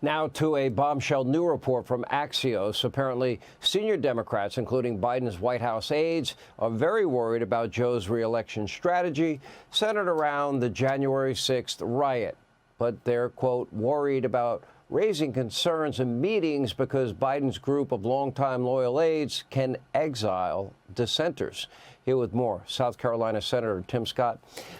Now to a bombshell new report from Axios. Apparently, senior Democrats, including Biden's White House aides, are very worried about Joe's reelection strategy centered around the January 6th riot. But they're, quote, worried about raising concerns in meetings because Biden's group of longtime loyal aides can exile dissenters. Here with more, South Carolina Senator Tim Scott.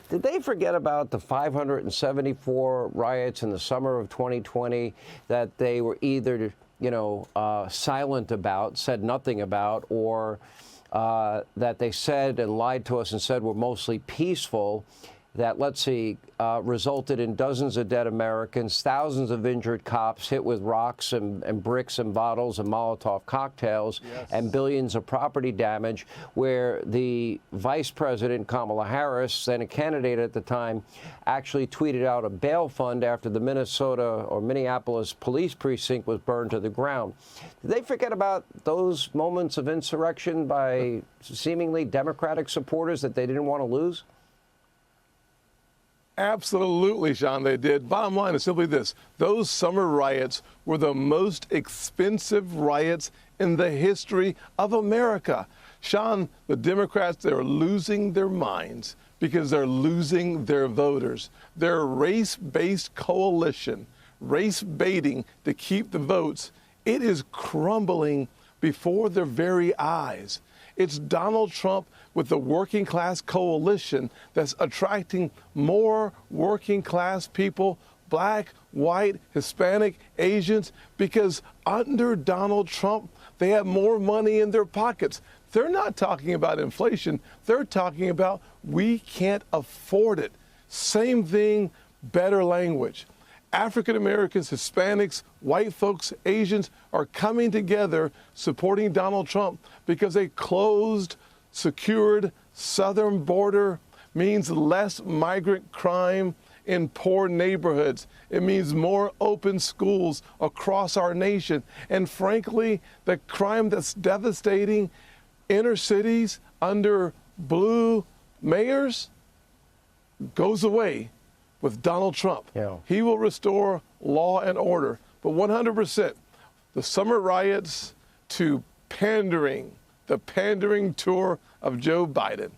Did they forget about the 574 riots in the summer of 2020 that they were either, silent about, said nothing about, or that they said and lied to us and said were mostly peaceful, that, resulted in dozens of dead Americans, thousands of injured cops hit with rocks and bricks and bottles and Molotov cocktails, yes, and billions of property damage, where the Vice President, Kamala Harris, then a candidate at the time, actually tweeted out a bail fund after the Minneapolis police precinct was burned to the ground. Did they forget about those moments of insurrection by seemingly Democratic supporters that they didn't want to lose? Absolutely, Sean, they did. Bottom line is simply this. Those summer riots were the most expensive riots in the history of America. Sean, the Democrats, they're losing their minds because they're losing their voters. Their race-based coalition, race baiting to keep the votes, it is crumbling before their very eyes. It's Donald Trump with the working class coalition that's attracting more working class people, black, white, Hispanic, Asians, because under Donald Trump, they have more money in their pockets. They're not talking about inflation. They're talking about we can't afford it. Same thing, better language. African Americans, Hispanics, white folks, Asians are coming together supporting Donald Trump because a closed, secured southern border means less migrant crime in poor neighborhoods. It means more open schools across our nation. And frankly, the crime that's devastating inner cities under blue mayors goes away with Donald Trump. Yeah. He will restore law and order. But 100%, the summer riots to pandering, the pandering tour of Joe Biden,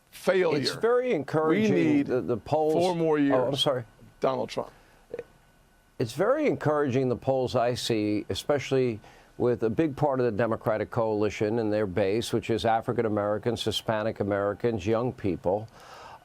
failure. It's very encouraging. We need the polls. 4 more years. Oh, I'm sorry. Donald Trump. It's very encouraging, the polls I see, especially with a big part of the Democratic coalition and their base, which is African Americans, Hispanic Americans, young people.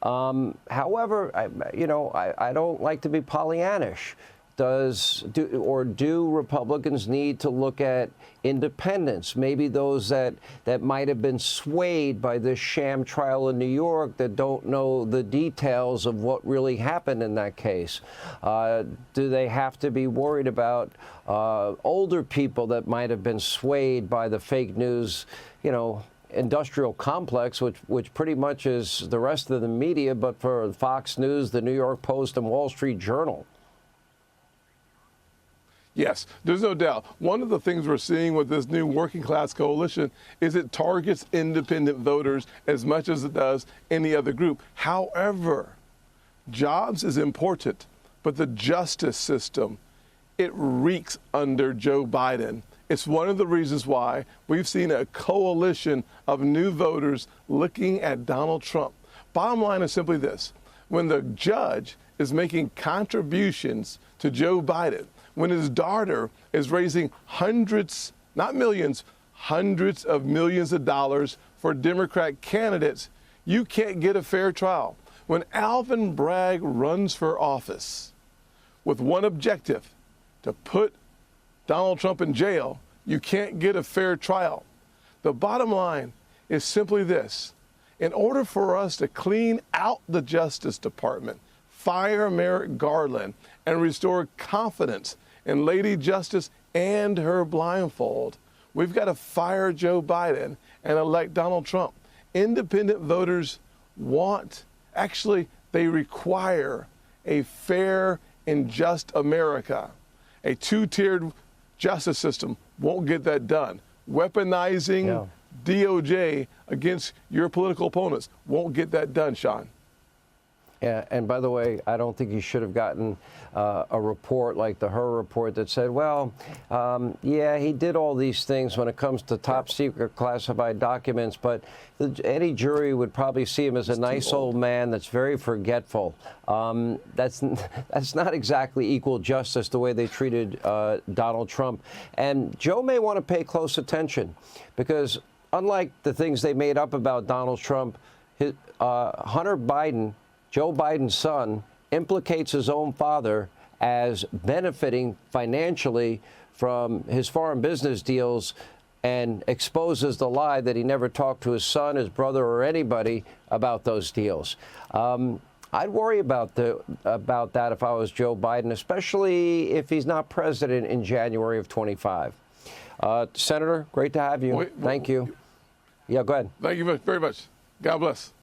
However, I don't like to be Pollyannish. Do Republicans need to look at independents, maybe those that might have been swayed by this sham trial in New York that don't know the details of what really happened in that case? Do they have to be worried about older people that might have been swayed by the fake news, industrial complex, which pretty much is the rest of the media, but for Fox News, the New York Post, and Wall Street Journal? Yes, there's no doubt. One of the things we're seeing with this new working class coalition is it targets independent voters as much as it does any other group. However, jobs is important, but the justice system, it reeks under Joe Biden. It's one of the reasons why we've seen a coalition of new voters looking at Donald Trump. Bottom line is simply this. When the judge is making contributions to Joe Biden, when his daughter is raising hundreds, not millions, hundreds of millions of dollars for Democrat candidates, you can't get a fair trial. When Alvin Bragg runs for office with one objective, to put Donald Trump in jail, you can't get a fair trial. The bottom line is simply this. In order for us to clean out the Justice Department, fire Merrick Garland, and restore confidence in Lady Justice and her blindfold, we've got to fire Joe Biden and elect Donald Trump. Independent voters they require a fair and just America. A two-tiered justice system won't get that done. Weaponizing DOJ against your political opponents won't get that done, Sean. Yeah, and by the way, I don't think he should have gotten a report like the Hur report that said, well, yeah, he did all these things when it comes to top secret classified documents, but any jury would probably see him as a nice old man that's very forgetful. That's not exactly equal justice the way they treated Donald Trump. And Joe may want to pay close attention because unlike the things they made up about Donald Trump, Hunter Biden, Joe Biden's son, implicates his own father as benefiting financially from his foreign business deals and exposes the lie that he never talked to his son, his brother, or anybody about those deals. I'd worry about that if I was Joe Biden, especially if he's not president in January of 25. Senator, great to have you. Thank you. Yeah, go ahead. Thank you very much. God bless.